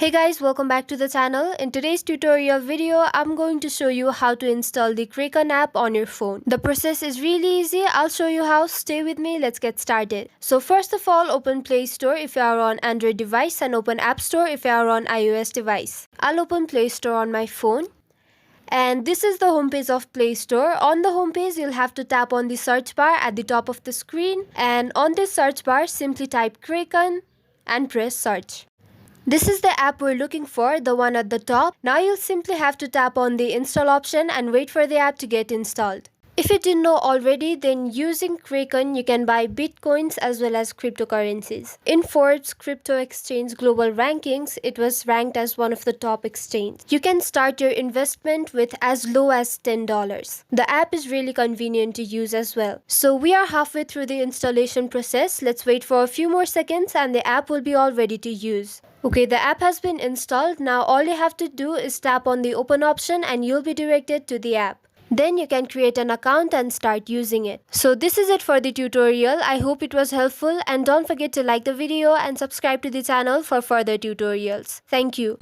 Hey guys, welcome back to the channel. In today's tutorial video, I'm going to show you how to install the Kraken app on your phone. The process is really easy. I'll show you how. Stay with me. Let's get started. So first of all, open Play Store if you are on Android device and open App Store if you are on iOS device. I'll open Play Store on my phone. And this is the homepage of Play Store. On the homepage, you'll have to tap on the search bar at the top of the screen. And on this search bar, simply type Kraken and press search. This is the app we're looking for, the one at the top. Now you'll simply have to tap on the install option and wait for the app to get installed. If you didn't know already, then using Kraken you can buy bitcoins as well as cryptocurrencies. In Forbes Crypto Exchange Global Rankings, it was ranked as one of the top exchanges. You can start your investment with as low as $10. The app is really convenient to use as well. So we are halfway through the installation process. Let's wait for a few more seconds and the app will be all ready to use. Okay, the app has been installed. Now all you have to do is tap on the open option and you'll be directed to the app. Then you can create an account and start using it. So this is it for the tutorial. I hope it was helpful and don't forget to like the video and subscribe to the channel for further tutorials. Thank you.